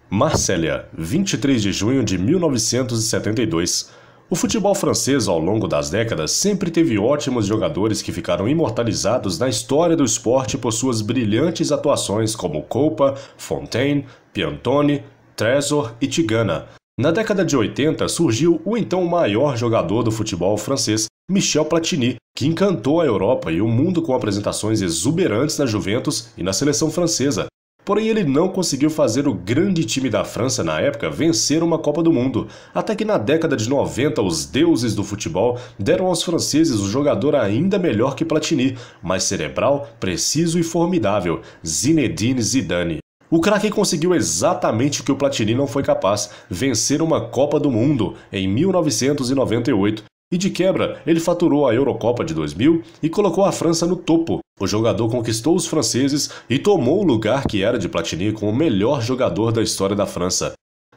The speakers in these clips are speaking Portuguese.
Marsella, 23 de junho de 1972. O futebol francês, ao longo das décadas, sempre teve ótimos jogadores que ficaram imortalizados na história do esporte por suas brilhantes atuações como Coupa, Fontaine, Piantoni, Trésor e Tigana. Na década de 80 surgiu o então maior jogador do futebol francês, Michel Platini, que encantou a Europa e o mundo com apresentações exuberantes na Juventus e na seleção francesa. Porém, ele não conseguiu fazer o grande time da França na época vencer uma Copa do Mundo, até que na década de 90 os deuses do futebol deram aos franceses um jogador ainda melhor que Platini, mais cerebral, preciso e formidável, Zinedine Zidane. O craque conseguiu exatamente o que o Platini não foi capaz, vencer uma Copa do Mundo em 1998. E de quebra, ele faturou a Eurocopa de 2000 e colocou a França no topo. O jogador conquistou os franceses e tomou o lugar que era de Platini como o melhor jogador da história da França.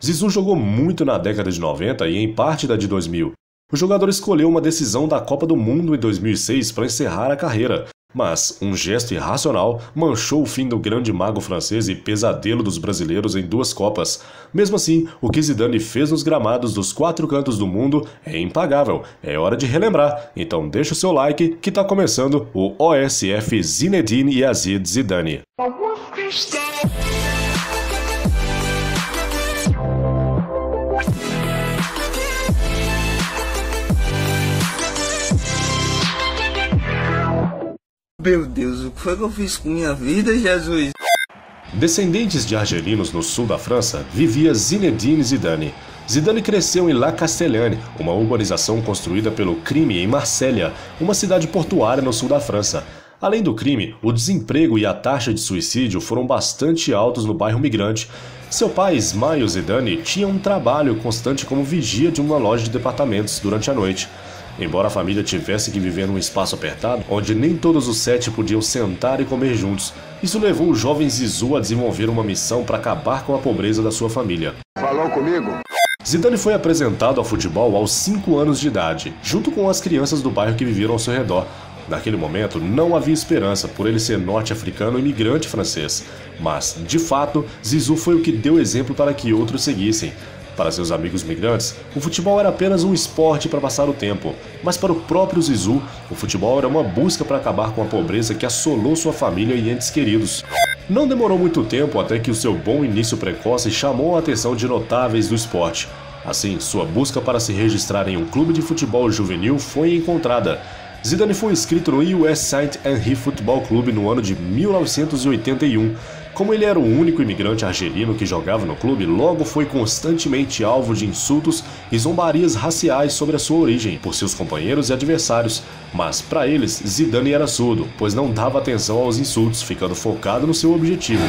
Zizou jogou muito na década de 90 e em parte da de 2000. O jogador escolheu uma decisão da Copa do Mundo em 2006 para encerrar a carreira, mas um gesto irracional manchou o fim do grande mago francês e pesadelo dos brasileiros em duas Copas. Mesmo assim, o que Zidane fez nos gramados dos 4 cantos do mundo é impagável. É hora de relembrar, então deixa o seu like que tá começando o OSF Zinedine Yazid Zidane. Meu Deus, o que foi que eu fiz com minha vida, Jesus? Descendentes de argelinos no sul da França, vivia Zinedine Zidane. Zidane cresceu em La Castellane, uma urbanização construída pelo crime em Marsella, uma cidade portuária no sul da França. Além do crime, o desemprego e a taxa de suicídio foram bastante altos no bairro migrante. Seu pai, Ismail Zidane, tinha um trabalho constante como vigia de uma loja de departamentos durante a noite. Embora a família tivesse que viver num espaço apertado, onde nem todos os 7 podiam sentar e comer juntos, isso levou o jovem Zizou a desenvolver uma missão para acabar com a pobreza da sua família. Falou comigo? Zidane foi apresentado ao futebol aos 5 anos de idade, junto com as crianças do bairro que viviam ao seu redor. Naquele momento, não havia esperança por ele ser norte-africano e imigrante francês, mas, de fato, Zizou foi o que deu exemplo para que outros seguissem. Para seus amigos migrantes, o futebol era apenas um esporte para passar o tempo, mas para o próprio Zizou, o futebol era uma busca para acabar com a pobreza que assolou sua família e entes queridos. Não demorou muito tempo até que o seu bom início precoce chamou a atenção de notáveis do esporte. Assim, sua busca para se registrar em um clube de futebol juvenil foi encontrada. Zidane foi inscrito no US Saint-Henri Football Club no ano de 1981. Como ele era o único imigrante argelino que jogava no clube, logo foi constantemente alvo de insultos e zombarias raciais sobre a sua origem por seus companheiros e adversários. Mas, para eles, Zidane era surdo, pois não dava atenção aos insultos, ficando focado no seu objetivo.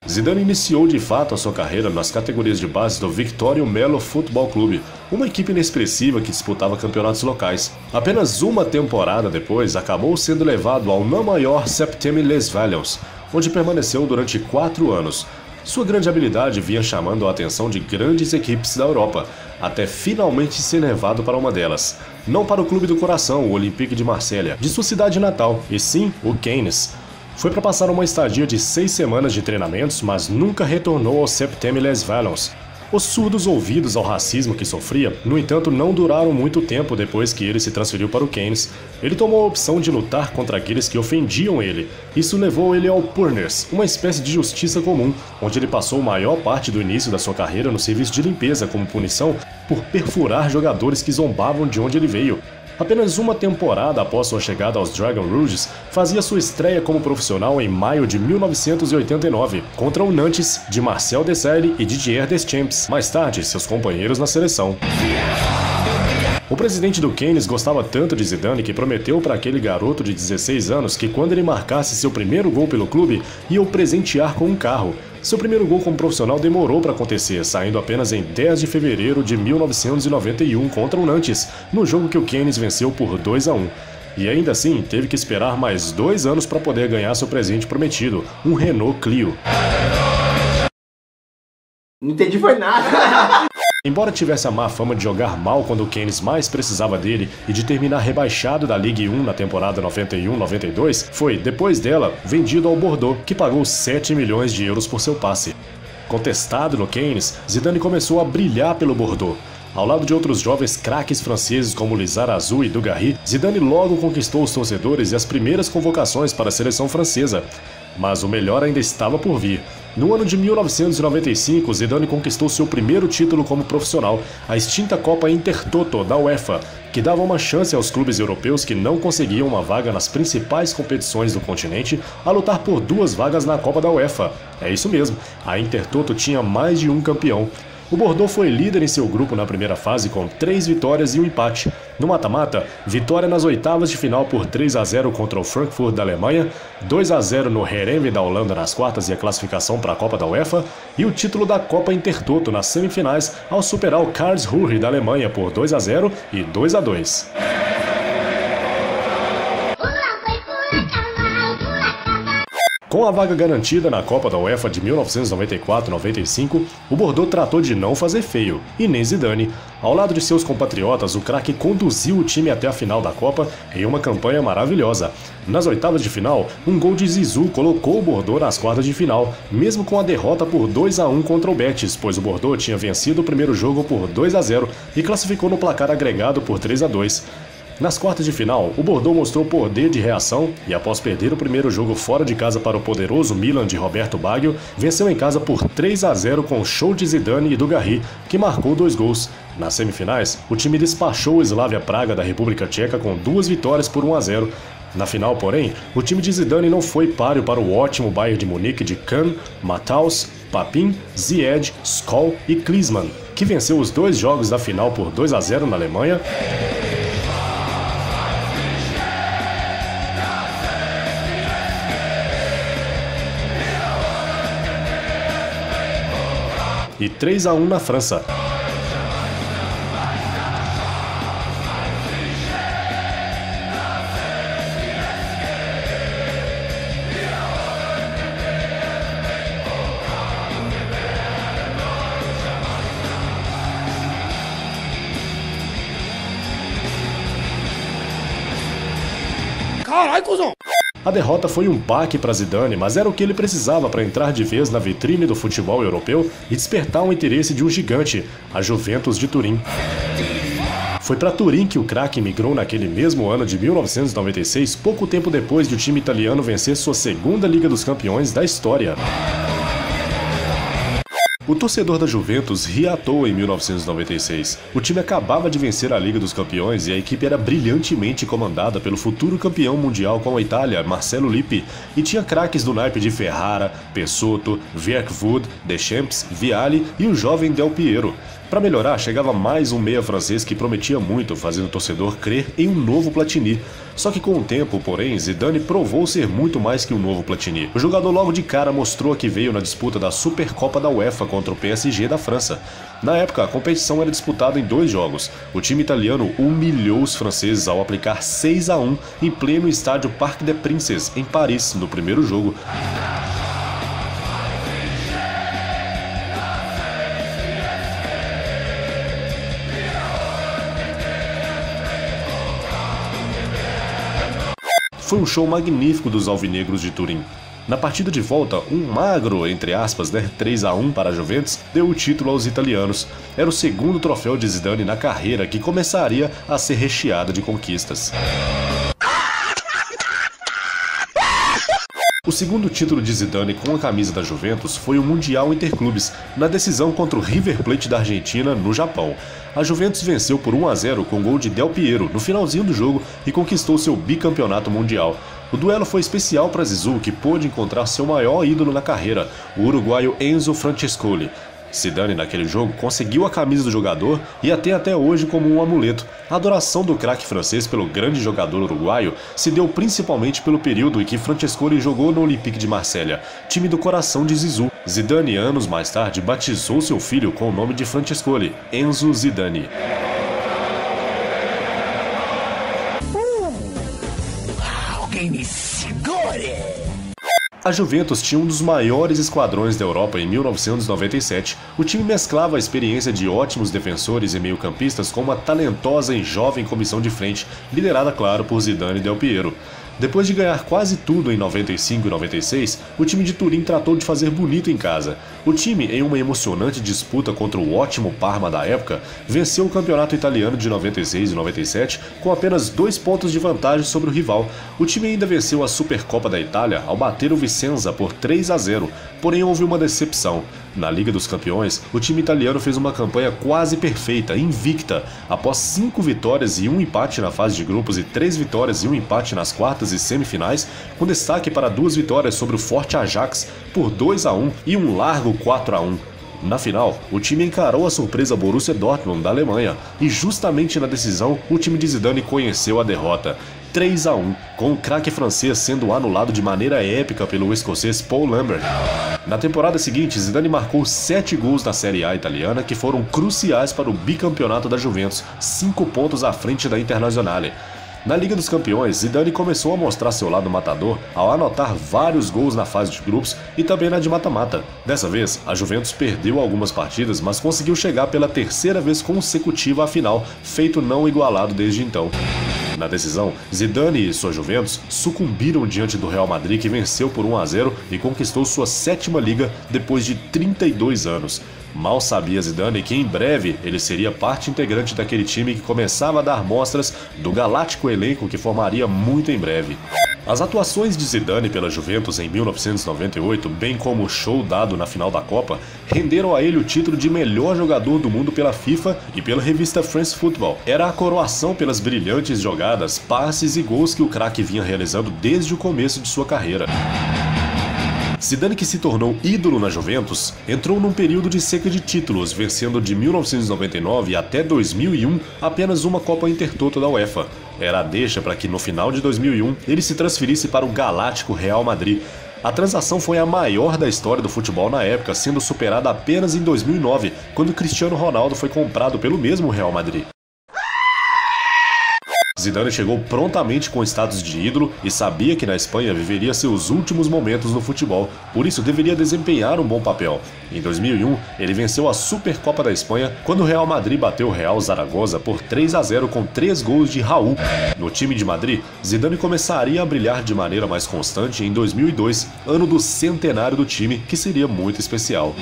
Zidane iniciou de fato a sua carreira nas categorias de base do Victorio Melo Futebol Clube, uma equipe inexpressiva que disputava campeonatos locais. Apenas uma temporada depois, acabou sendo levado ao não maior Septime-les-Vallons, onde permaneceu durante 4 anos. Sua grande habilidade vinha chamando a atenção de grandes equipes da Europa, até finalmente ser levado para uma delas. Não para o clube do coração, o Olympique de Marselha, de sua cidade natal, e sim o Cannes. Foi para passar uma estadia de 6 semanas de treinamentos, mas nunca retornou ao Septime-les-Vallons. Os surdos ouvidos ao racismo que sofria, no entanto, não duraram muito tempo depois que ele se transferiu para o Cannes. Ele tomou a opção de lutar contra aqueles que ofendiam ele. Isso levou ele ao Purners, uma espécie de justiça comum, onde ele passou a maior parte do início da sua carreira no serviço de limpeza como punição por perfurar jogadores que zombavam de onde ele veio. Apenas uma temporada após sua chegada aos Dragon Rouges, fazia sua estreia como profissional em maio de 1989, contra o Nantes, de Marcel Desailly e Didier Deschamps, mais tarde seus companheiros na seleção. O presidente do Cannes gostava tanto de Zidane que prometeu para aquele garoto de 16 anos que quando ele marcasse seu primeiro gol pelo clube, ia o presentear com um carro. Seu primeiro gol como profissional demorou para acontecer, saindo apenas em 10 de fevereiro de 1991 contra o Nantes, no jogo que o Cannes venceu por 2-1. E ainda assim, teve que esperar mais 2 anos para poder ganhar seu presente prometido, um Renault Clio. Não entendi foi nada. Embora tivesse a má fama de jogar mal quando o Keynes mais precisava dele e de terminar rebaixado da Ligue 1 na temporada 91-92, foi, depois dela, vendido ao Bordeaux, que pagou 7 milhões de euros por seu passe. Contestado no Keynes, Zidane começou a brilhar pelo Bordeaux. Ao lado de outros jovens craques franceses como Lizarazu e Dugarry, Zidane logo conquistou os torcedores e as primeiras convocações para a seleção francesa. Mas o melhor ainda estava por vir. No ano de 1995, Zidane conquistou seu primeiro título como profissional, a extinta Copa Intertoto da UEFA, que dava uma chance aos clubes europeus que não conseguiam uma vaga nas principais competições do continente a lutar por 2 vagas na Copa da UEFA. É isso mesmo, a Intertoto tinha mais de um campeão. O Bordeaux foi líder em seu grupo na primeira fase com 3 vitórias e um empate. No mata-mata, vitória nas oitavas de final por 3-0 contra o Frankfurt da Alemanha, 2-0 no Heerenveen da Holanda nas quartas e a classificação para a Copa da UEFA, e o título da Copa Intertoto nas semifinais ao superar o Karlsruhe da Alemanha por 2-0 e 2-2. Com a vaga garantida na Copa da UEFA de 1994-95, o Bordeaux tratou de não fazer feio, e nem Zidane. Ao lado de seus compatriotas, o craque conduziu o time até a final da Copa em uma campanha maravilhosa. Nas oitavas de final, um gol de Zizou colocou o Bordeaux nas quartas de final, mesmo com a derrota por 2-1 contra o Betis, pois o Bordeaux tinha vencido o primeiro jogo por 2-0 e classificou no placar agregado por 3-2. Nas quartas de final, o Bordeaux mostrou poder de reação e, após perder o primeiro jogo fora de casa para o poderoso Milan de Roberto Baggio, venceu em casa por 3-0 com show de Zidane e Dugarry, que marcou 2 gols. Nas semifinais, o time despachou o Slavia Praga da República Tcheca com 2 vitórias por 1-0. Na final, porém, o time de Zidane não foi páreo para o ótimo Bayern de Munique de Kahn, Matthaus, Papin, Ziyech, Scholl e Klinsmann, que venceu os 2 jogos da final por 2-0 na Alemanha e 3-1 na França. Caralho, cuzão! A derrota foi um baque para Zidane, mas era o que ele precisava para entrar de vez na vitrine do futebol europeu e despertar o interesse de um gigante, a Juventus de Turim. Foi para Turim que o craque migrou naquele mesmo ano de 1996, pouco tempo depois de o time italiano vencer sua segunda Liga dos Campeões da história. O torcedor da Juventus ria à toa em 1996. O time acabava de vencer a Liga dos Campeões e a equipe era brilhantemente comandada pelo futuro campeão mundial com a Itália, Marcello Lippi, e tinha craques do naipe de Ferrara, Pessotto, Verkvood, Deschamps, Vialli e o jovem Del Piero. Para melhorar, chegava mais um meia francês que prometia muito, fazendo o torcedor crer em um novo Platini. Só que com o tempo, porém, Zidane provou ser muito mais que um novo Platini. O jogador logo de cara mostrou que veio na disputa da Supercopa da UEFA contra o PSG da França. Na época, a competição era disputada em 2 jogos. O time italiano humilhou os franceses ao aplicar 6-1 em pleno estádio Parc des Princes, em Paris, no primeiro jogo. Foi um show magnífico dos alvinegros de Turim. Na partida de volta, um magro, entre aspas, 3-1 para a Juventus, deu o título aos italianos. Era o segundo troféu de Zidane na carreira que começaria a ser recheada de conquistas. O segundo título de Zidane com a camisa da Juventus foi o Mundial Interclubes, na decisão contra o River Plate da Argentina, no Japão. A Juventus venceu por 1-0 com gol de Del Piero no finalzinho do jogo e conquistou seu bicampeonato mundial. O duelo foi especial para Zizou, que pôde encontrar seu maior ídolo na carreira, o uruguaio Enzo Francescoli. Zidane, naquele jogo, conseguiu a camisa do jogador e a tem até hoje como um amuleto. A adoração do craque francês pelo grande jogador uruguaio se deu principalmente pelo período em que Francescoli jogou no Olympique de Marselha, time do coração de Zizou. Zidane, anos mais tarde, batizou seu filho com o nome de Francescoli, Enzo Zidane. Alguém me segure! A A Juventus tinha um dos maiores esquadrões da Europa em 1997. O time mesclava a experiência de ótimos defensores e meio-campistas com uma talentosa e jovem comissão de frente, liderada, claro, por Zidane e Del Piero. Depois de ganhar quase tudo em 95 e 96, o time de Turim tratou de fazer bonito em casa. O time, em uma emocionante disputa contra o ótimo Parma da época, venceu o campeonato italiano de 96 e 97 com apenas 2 pontos de vantagem sobre o rival. O time ainda venceu a Supercopa da Itália ao bater o Vicenza por 3-0, porém houve uma decepção. Na Liga dos Campeões, o time italiano fez uma campanha quase perfeita, invicta, após 5 vitórias e 1 empate na fase de grupos e 3 vitórias e 1 empate nas quartas e semifinais, com destaque para 2 vitórias sobre o forte Ajax por 2-1 e um largo 4-1. Na final, o time encarou a surpresa Borussia Dortmund da Alemanha e justamente na decisão o time de Zidane conheceu a derrota. 3-1, com o craque francês sendo anulado de maneira épica pelo escocês Paul Lambert. Na temporada seguinte, Zidane marcou 7 gols na Série A italiana que foram cruciais para o bicampeonato da Juventus, 5 pontos à frente da Internazionale. Na Liga dos Campeões, Zidane começou a mostrar seu lado matador ao anotar vários gols na fase de grupos e também na de mata-mata. Dessa vez, a Juventus perdeu algumas partidas, mas conseguiu chegar pela 3ª vez consecutiva à final, feito não igualado desde então. Na decisão, Zidane e sua Juventus sucumbiram diante do Real Madrid, que venceu por 1-0 e conquistou sua 7ª liga depois de 32 anos. Mal sabia Zidane que em breve ele seria parte integrante daquele time que começava a dar mostras do galáctico elenco que formaria muito em breve. As atuações de Zidane pela Juventus em 1998, bem como o show dado na final da Copa, renderam a ele o título de melhor jogador do mundo pela FIFA e pela revista France Football. Era a coroação pelas brilhantes jogadas, passes e gols que o craque vinha realizando desde o começo de sua carreira. Zidane, que se tornou ídolo na Juventus, entrou num período de seca de títulos, vencendo de 1999 até 2001 apenas uma Copa Intertoto da UEFA. Era a deixa para que no final de 2001 ele se transferisse para o galáctico Real Madrid. A transação foi a maior da história do futebol na época, sendo superada apenas em 2009, quando Cristiano Ronaldo foi comprado pelo mesmo Real Madrid. Zidane chegou prontamente com status de ídolo e sabia que na Espanha viveria seus últimos momentos no futebol, por isso deveria desempenhar um bom papel. Em 2001, ele venceu a Supercopa da Espanha quando o Real Madrid bateu o Real Zaragoza por 3-0 com 3 gols de Raul. No time de Madrid, Zidane começaria a brilhar de maneira mais constante em 2002, ano do centenário do time, que seria muito especial.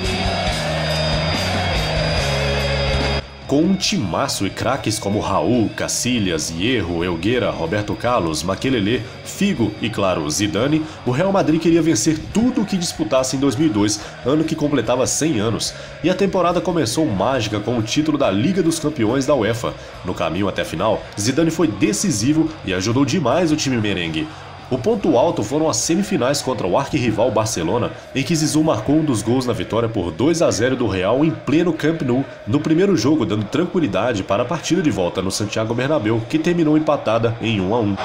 Com um timaço e craques como Raul, Casillas, Hierro, Elguera, Roberto Carlos, Makelele, Figo e, claro, Zidane, o Real Madrid queria vencer tudo o que disputasse em 2002, ano que completava 100 anos, e a temporada começou mágica com o título da Liga dos Campeões da UEFA. No caminho até a final, Zidane foi decisivo e ajudou demais o time merengue. O ponto alto foram as semifinais contra o arquirrival Barcelona, em que Zizou marcou um dos gols na vitória por 2-0 do Real em pleno Camp Nou, no primeiro jogo, dando tranquilidade para a partida de volta no Santiago Bernabéu, que terminou empatada em 1-1.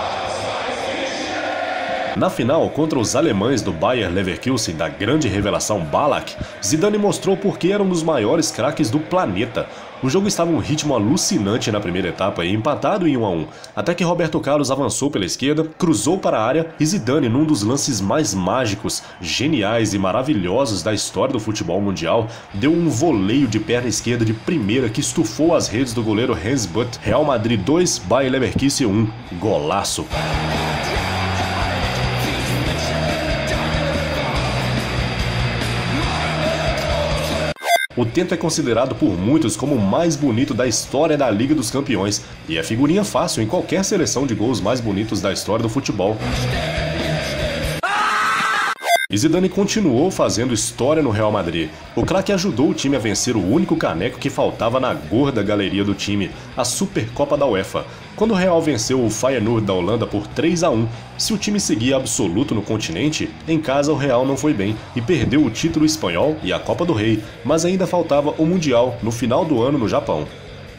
Na final, contra os alemães do Bayer Leverkusen da grande revelação Ballack, Zidane mostrou por que era um dos maiores craques do planeta. O jogo estava um ritmo alucinante na primeira etapa e empatado em 1-1, até que Roberto Carlos avançou pela esquerda, cruzou para a área e Zidane, num dos lances mais mágicos, geniais e maravilhosos da história do futebol mundial, deu um voleio de perna esquerda de primeira que estufou as redes do goleiro Hans Butt. Real Madrid 2, Bayer Leverkusen 1. Golaço! O tento é considerado por muitos como o mais bonito da história da Liga dos Campeões e é figurinha fácil em qualquer seleção de gols mais bonitos da história do futebol. E Zidane continuou fazendo história no Real Madrid. O craque ajudou o time a vencer o único caneco que faltava na gorda galeria do time, a Supercopa da UEFA. Quando o Real venceu o Feyenoord da Holanda por 3-1, se o time seguia absoluto no continente, em casa o Real não foi bem e perdeu o título espanhol e a Copa do Rei, mas ainda faltava o Mundial no final do ano no Japão.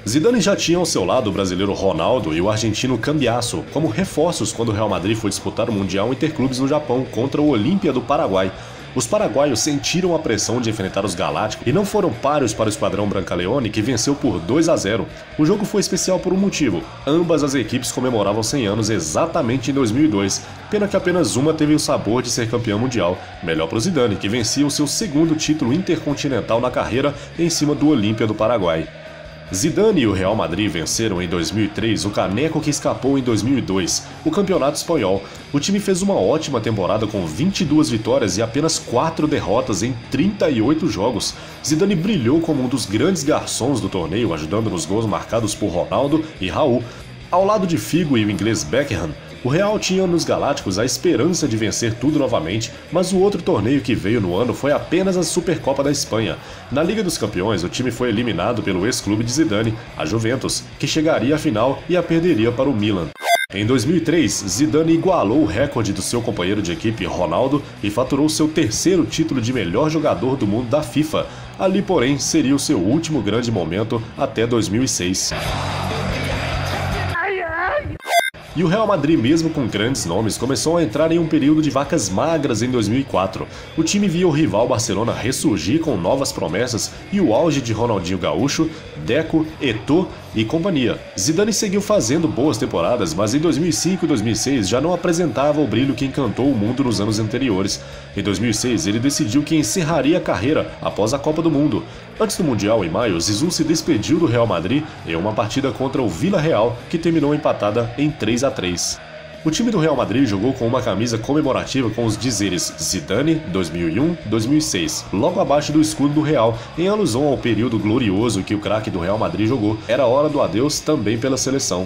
Zidane já tinha ao seu lado o brasileiro Ronaldo e o argentino Cambiasso como reforços quando o Real Madrid foi disputar o Mundial Interclubes no Japão contra o Olímpia do Paraguai. Os paraguaios sentiram a pressão de enfrentar os galácticos e não foram páreos para o esquadrão Brancaleone, que venceu por 2-0. O jogo foi especial por um motivo: ambas as equipes comemoravam 100 anos exatamente em 2002, pena que apenas uma teve o sabor de ser campeã mundial, melhor para o Zidane, que vencia o seu segundo título intercontinental na carreira em cima do Olímpia do Paraguai. Zidane e o Real Madrid venceram em 2003 o caneco que escapou em 2002, o Campeonato Espanhol. O time fez uma ótima temporada com 22 vitórias e apenas 4 derrotas em 38 jogos. Zidane brilhou como um dos grandes garçons do torneio, ajudando nos gols marcados por Ronaldo e Raul. Ao lado de Figo e o inglês Beckham, o Real tinha nos Galácticos a esperança de vencer tudo novamente, mas o outro torneio que veio no ano foi apenas a Supercopa da Espanha. Na Liga dos Campeões, o time foi eliminado pelo ex-clube de Zidane, a Juventus, que chegaria à final e a perderia para o Milan. Em 2003, Zidane igualou o recorde do seu companheiro de equipe, Ronaldo, e faturou seu terceiro título de melhor jogador do mundo da FIFA. Ali, porém, seria o seu último grande momento até 2006. E o Real Madrid, mesmo com grandes nomes, começou a entrar em um período de vacas magras em 2004. O time via o rival Barcelona ressurgir com novas promessas e o auge de Ronaldinho Gaúcho, Deco, Eto'o e companhia. Zidane seguiu fazendo boas temporadas, mas em 2005 e 2006 já não apresentava o brilho que encantou o mundo nos anos anteriores. Em 2006, ele decidiu que encerraria a carreira após a Copa do Mundo. Antes do Mundial, em maio, Zizou se despediu do Real Madrid em uma partida contra o Villarreal, que terminou empatada em 3-3. O time do Real Madrid jogou com uma camisa comemorativa com os dizeres Zidane 2001-2006, logo abaixo do escudo do Real, em alusão ao período glorioso que o craque do Real Madrid jogou. Era hora do adeus também pela seleção.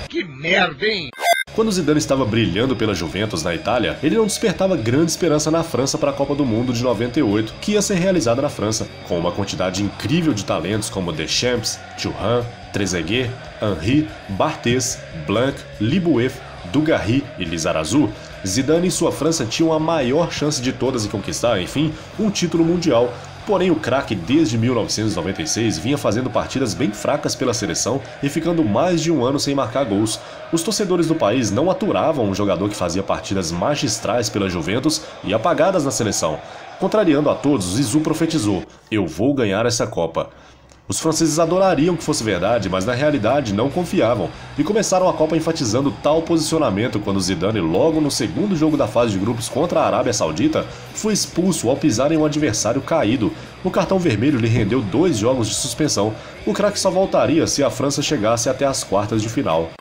Que merda, hein? Quando Zidane estava brilhando pela Juventus na Itália, ele não despertava grande esperança na França para a Copa do Mundo de 98, que ia ser realizada na França, com uma quantidade incrível de talentos como Deschamps, Thuram, Trezeguet, Henry, Barthez, Blanc, Liboeuf, Dugarry e Lizarazu. Zidane e sua França tinham a maior chance de todas em conquistar, enfim, um título mundial. Porém, o craque desde 1996 vinha fazendo partidas bem fracas pela seleção e ficando mais de um ano sem marcar gols. Os torcedores do país não aturavam um jogador que fazia partidas magistrais pela Juventus e apagadas na seleção. Contrariando a todos, Zizou profetizou: "Eu vou ganhar essa Copa". Os franceses adorariam que fosse verdade, mas na realidade não confiavam, e começaram a Copa enfatizando tal posicionamento quando Zidane, logo no segundo jogo da fase de grupos contra a Arábia Saudita, foi expulso ao pisar em um adversário caído. O cartão vermelho lhe rendeu 2 jogos de suspensão. O craque só voltaria se a França chegasse até as quartas de final.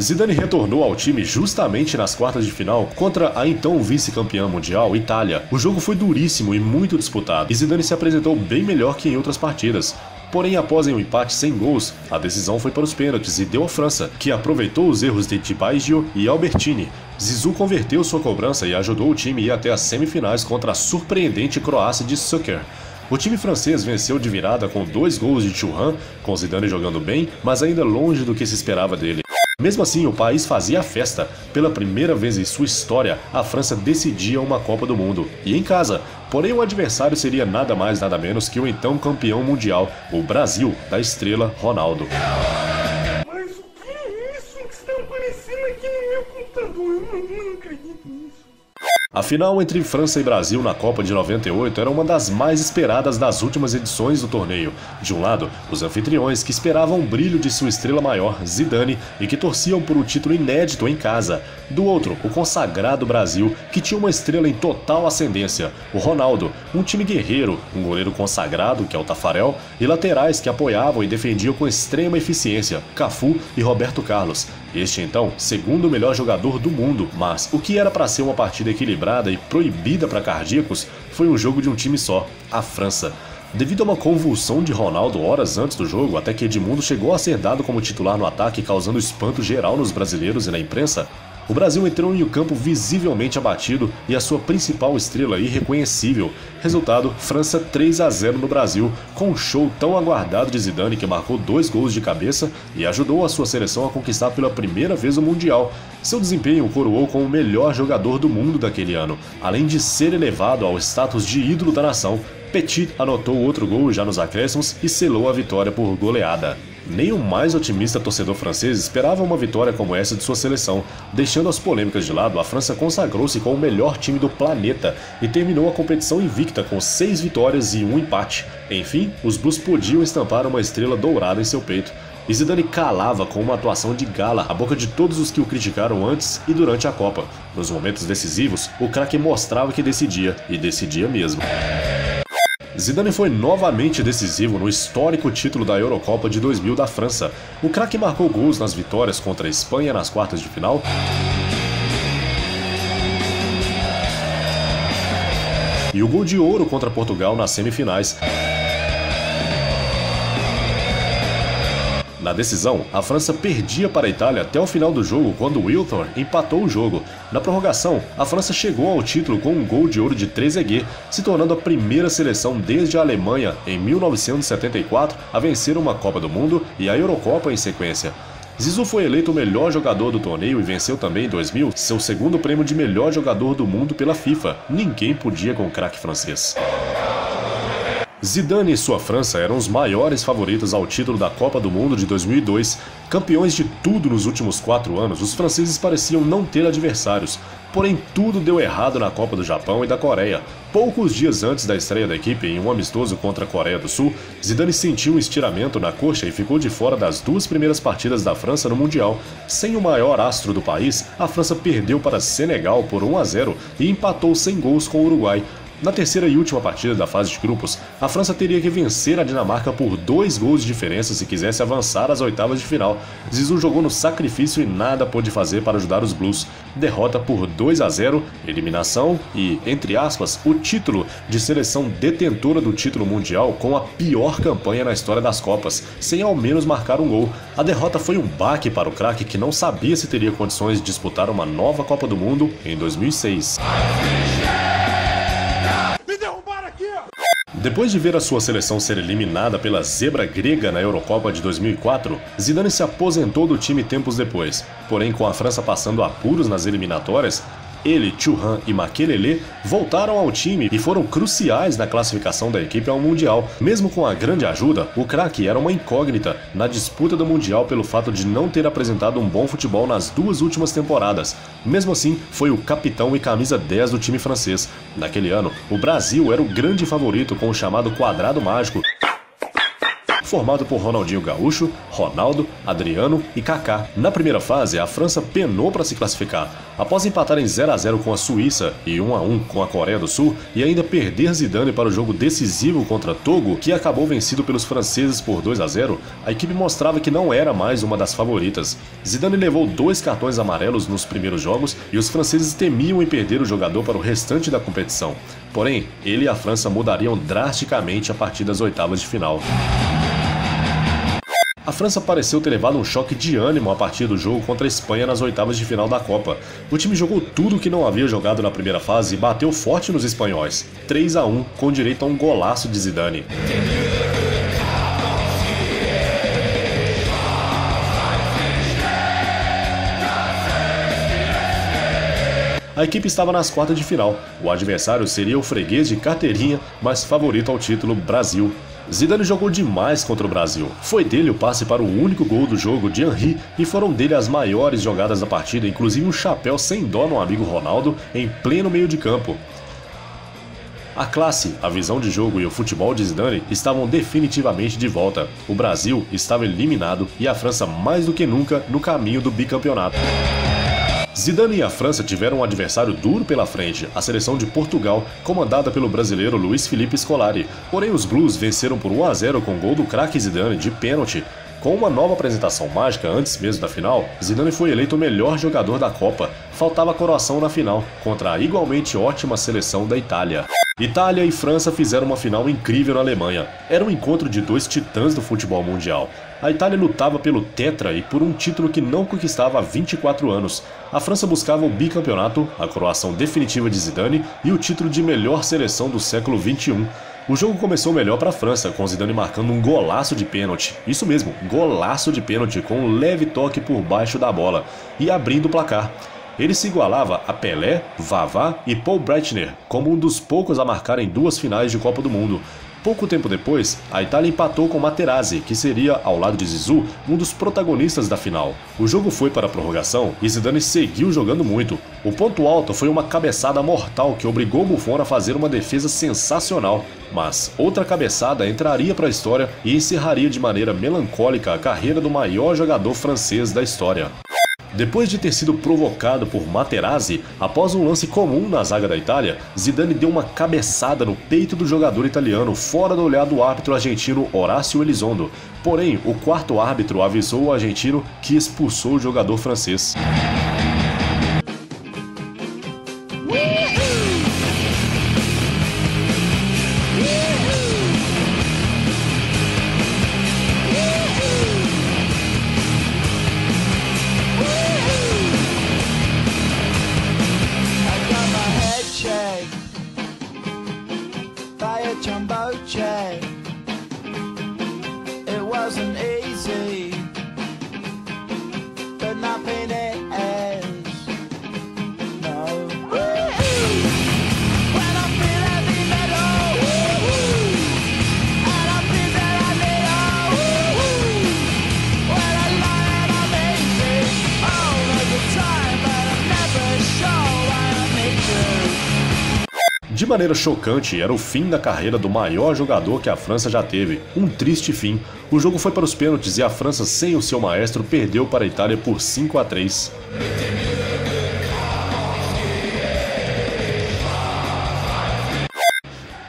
Zidane retornou ao time justamente nas quartas de final contra a então vice-campeã mundial, Itália. O jogo foi duríssimo e muito disputado, e Zidane se apresentou bem melhor que em outras partidas. Porém, após um empate sem gols, a decisão foi para os pênaltis e deu à França, que aproveitou os erros de Tibaggio e Albertini. Zizou converteu sua cobrança e ajudou o time a ir até as semifinais contra a surpreendente Croácia de Šuker. O time francês venceu de virada com 2 gols de Thuram, com Zidane jogando bem, mas ainda longe do que se esperava dele. Mesmo assim, o país fazia festa. Pela primeira vez em sua história, a França decidia uma Copa do Mundo, e em casa. Porém, o adversário seria nada mais nada menos que o então campeão mundial, o Brasil, da estrela Ronaldo. Mas o que é isso que está aparecendo aqui no meu computador? Eu não acredito nisso. A final entre França e Brasil na Copa de 98 era uma das mais esperadas das últimas edições do torneio. De um lado, os anfitriões, que esperavam o brilho de sua estrela maior, Zidane, e que torciam por um título inédito em casa. Do outro, o consagrado Brasil, que tinha uma estrela em total ascendência, o Ronaldo, um time guerreiro, um goleiro consagrado, que é o Tafarel, e laterais que apoiavam e defendiam com extrema eficiência, Cafu e Roberto Carlos. Este então, segundo melhor jogador do mundo, mas o que era para ser uma partida equilibrada e proibida para cardíacos foi um jogo de um time só, a França. Devido a uma convulsão de Ronaldo horas antes do jogo, até que Edmundo chegou a ser dado como titular no ataque, causando espanto geral nos brasileiros e na imprensa, o Brasil entrou em um campo visivelmente abatido e a sua principal estrela irreconhecível. Resultado, França 3-0 no Brasil, com um show tão aguardado de Zidane, que marcou 2 gols de cabeça e ajudou a sua seleção a conquistar pela primeira vez o Mundial. Seu desempenho o coroou como o melhor jogador do mundo daquele ano. Além de ser elevado ao status de ídolo da nação, Petit anotou outro gol já nos acréscimos e selou a vitória por goleada. Nem o mais otimista torcedor francês esperava uma vitória como essa de sua seleção. Deixando as polêmicas de lado, a França consagrou-se como o melhor time do planeta e terminou a competição invicta com 6 vitórias e 1 empate. Enfim, os Blues podiam estampar uma estrela dourada em seu peito. E Zidane calava com uma atuação de gala a boca de todos os que o criticaram antes e durante a Copa. Nos momentos decisivos, o craque mostrava que decidia, e decidia mesmo. Zidane foi novamente decisivo no histórico título da Eurocopa de 2000 da França. O craque marcou gols nas vitórias contra a Espanha nas quartas de final e o gol de ouro contra Portugal nas semifinais. Na decisão, a França perdia para a Itália até o final do jogo quando Wiltor empatou o jogo. Na prorrogação, a França chegou ao título com um gol de ouro de Trezeguet, se tornando a primeira seleção desde a Alemanha, em 1974, a vencer uma Copa do Mundo e a Eurocopa em sequência. Zizou foi eleito o melhor jogador do torneio e venceu também em 2000 seu segundo prêmio de melhor jogador do mundo pela FIFA. Ninguém podia com o craque francês. Zidane e sua França eram os maiores favoritos ao título da Copa do Mundo de 2002. Campeões de tudo nos últimos 4 anos, os franceses pareciam não ter adversários. Porém, tudo deu errado na Copa do Japão e da Coreia. Poucos dias antes da estreia da equipe em um amistoso contra a Coreia do Sul, Zidane sentiu um estiramento na coxa e ficou de fora das 2 primeiras partidas da França no Mundial. Sem o maior astro do país, a França perdeu para Senegal por 1-0 e empatou sem gols com o Uruguai. Na terceira e última partida da fase de grupos, a França teria que vencer a Dinamarca por 2 gols de diferença se quisesse avançar às oitavas de final. Zizou jogou no sacrifício e nada pôde fazer para ajudar os Blues. Derrota por 2-0, eliminação e, entre aspas, o título de seleção detentora do título mundial com a pior campanha na história das Copas, sem ao menos marcar um gol. A derrota foi um baque para o craque que não sabia se teria condições de disputar uma nova Copa do Mundo em 2006. Depois de ver a sua seleção ser eliminada pela zebra grega na Eurocopa de 2004, Zidane se aposentou do time tempos depois. Porém, com a França passando apuros nas eliminatórias, ele, Thuram e Makelele voltaram ao time e foram cruciais na classificação da equipe ao Mundial. Mesmo com a grande ajuda, o craque era uma incógnita na disputa do Mundial pelo fato de não ter apresentado um bom futebol nas 2 últimas temporadas. Mesmo assim, foi o capitão e camisa 10 do time francês. Naquele ano, o Brasil era o grande favorito com o chamado quadrado mágico, formado por Ronaldinho Gaúcho, Ronaldo, Adriano e Kaká. Na primeira fase, a França penou para se classificar. Após empatar em 0-0 com a Suíça e 1-1 com a Coreia do Sul e ainda perder Zidane para o jogo decisivo contra Togo, que acabou vencido pelos franceses por 2-0, a equipe mostrava que não era mais uma das favoritas. Zidane levou 2 cartões amarelos nos primeiros jogos e os franceses temiam em perder o jogador para o restante da competição. Porém, ele e a França mudariam drasticamente a partir das oitavas de final. A França pareceu ter levado um choque de ânimo a partir do jogo contra a Espanha nas oitavas de final da Copa. O time jogou tudo o que não havia jogado na primeira fase e bateu forte nos espanhóis, 3-1, com direito a um golaço de Zidane. A equipe estava nas quartas de final. O adversário seria o freguês de carteirinha, mas favorito ao título, Brasil. Zidane jogou demais contra o Brasil. Foi dele o passe para o único gol do jogo de Henry e foram dele as maiores jogadas da partida, inclusive um chapéu sem dó no amigo Ronaldo em pleno meio de campo. A classe, a visão de jogo e o futebol de Zidane estavam definitivamente de volta. O Brasil estava eliminado e a França mais do que nunca no caminho do bicampeonato. Zidane e a França tiveram um adversário duro pela frente, a seleção de Portugal, comandada pelo brasileiro Luiz Felipe Scolari. Porém, os Blues venceram por 1-0 com gol do craque Zidane de pênalti. Com uma nova apresentação mágica antes mesmo da final, Zidane foi eleito o melhor jogador da Copa. Faltava coroação na final, contra a igualmente ótima seleção da Itália. Itália e França fizeram uma final incrível na Alemanha. Era um encontro de 2 titãs do futebol mundial. A Itália lutava pelo tetra e por um título que não conquistava há 24 anos. A França buscava o bicampeonato, a coroação definitiva de Zidane e o título de melhor seleção do século XXI. O jogo começou melhor para a França, com Zidane marcando um golaço de pênalti. Isso mesmo, golaço de pênalti com um leve toque por baixo da bola e abrindo o placar. Ele se igualava a Pelé, Vavá e Paul Breitner como um dos poucos a marcar em 2 finais de Copa do Mundo. Pouco tempo depois, a Itália empatou com Materazzi, que seria, ao lado de Zizou, um dos protagonistas da final. O jogo foi para a prorrogação e Zidane seguiu jogando muito. O ponto alto foi uma cabeçada mortal que obrigou Buffon a fazer uma defesa sensacional. Mas outra cabeçada entraria para a história e encerraria de maneira melancólica a carreira do maior jogador francês da história. Depois de ter sido provocado por Materazzi, após um lance comum na zaga da Itália, Zidane deu uma cabeçada no peito do jogador italiano, fora do olhar do árbitro argentino Horácio Elizondo. Porém, o quarto árbitro avisou o argentino que expulsou o jogador francês. Jumbo jet. It wasn't easy, but nothing is. No. When I feel heavy metal, and I feel that I need when I lie and I'm easy all of the time, but I'm never sure why I need you. De maneira chocante, era o fim da carreira do maior jogador que a França já teve. Um triste fim. O jogo foi para os pênaltis e a França, sem o seu maestro, perdeu para a Itália por 5-3.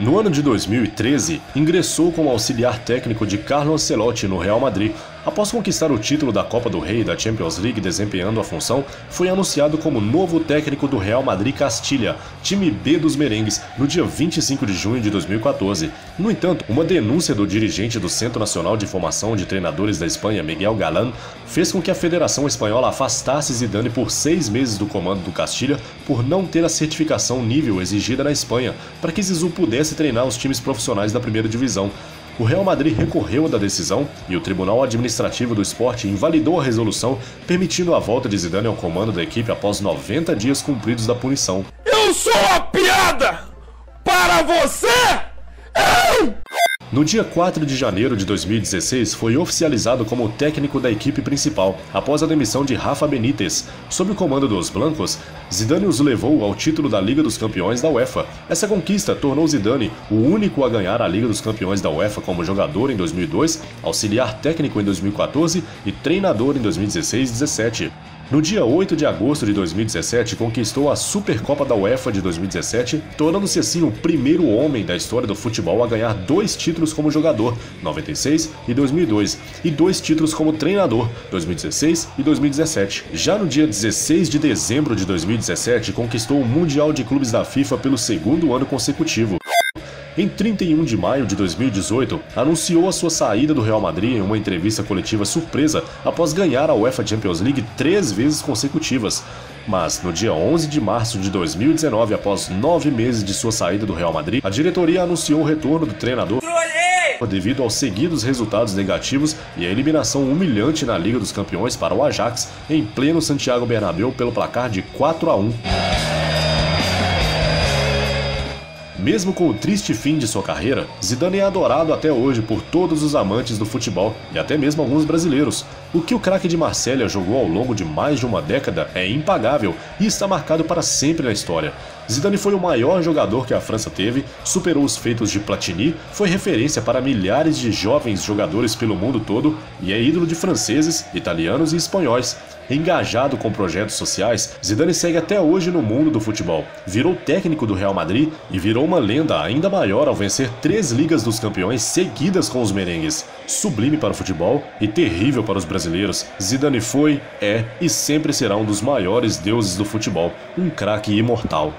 No ano de 2013, ingressou como auxiliar técnico de Carlo Ancelotti no Real Madrid. Após conquistar o título da Copa do Rei e da Champions League desempenhando a função, foi anunciado como novo técnico do Real Madrid Castilha, time B dos merengues, no dia 25 de junho de 2014. No entanto, uma denúncia do dirigente do Centro Nacional de Formação de Treinadores da Espanha, Miguel Galán, fez com que a Federação Espanhola afastasse Zidane por 6 meses do comando do Castilha por não ter a certificação nível exigida na Espanha, para que Zizou pudesse treinar os times profissionais da primeira divisão. O Real Madrid recorreu da decisão e o Tribunal Administrativo do Esporte invalidou a resolução, permitindo a volta de Zidane ao comando da equipe após 90 dias cumpridos da punição. Eu sou a piada para você! No dia 4 de janeiro de 2016, foi oficializado como técnico da equipe principal, após a demissão de Rafa Benítez. Sob o comando dos Blancos, Zidane os levou ao título da Liga dos Campeões da UEFA. Essa conquista tornou Zidane o único a ganhar a Liga dos Campeões da UEFA como jogador em 2002, auxiliar técnico em 2014 e treinador em 2016-17. No dia 8 de agosto de 2017, conquistou a Supercopa da UEFA de 2017, tornando-se assim o primeiro homem da história do futebol a ganhar 2 títulos como jogador, 96 e 2002, e 2 títulos como treinador, 2016 e 2017. Já no dia 16 de dezembro de 2017, conquistou o Mundial de Clubes da FIFA pelo 2º ano consecutivo. Em 31 de maio de 2018, anunciou a sua saída do Real Madrid em uma entrevista coletiva surpresa após ganhar a UEFA Champions League 3 vezes consecutivas. Mas, no dia 11 de março de 2019, após 9 meses de sua saída do Real Madrid, a diretoria anunciou o retorno do treinador devido aos seguidos resultados negativos e a eliminação humilhante na Liga dos Campeões para o Ajax em pleno Santiago Bernabéu pelo placar de 4-1. Mesmo com o triste fim de sua carreira, Zidane é adorado até hoje por todos os amantes do futebol e até mesmo alguns brasileiros. O que o craque de Marsella jogou ao longo de mais de uma década é impagável e está marcado para sempre na história. Zidane foi o maior jogador que a França teve, superou os feitos de Platini, foi referência para milhares de jovens jogadores pelo mundo todo e é ídolo de franceses, italianos e espanhóis. Engajado com projetos sociais, Zidane segue até hoje no mundo do futebol. Virou técnico do Real Madrid e virou uma lenda ainda maior ao vencer 3 Ligas dos Campeões seguidas com os merengues. Sublime para o futebol e terrível para os brasileiros, Zidane foi, é e sempre será um dos maiores deuses do futebol, um craque imortal.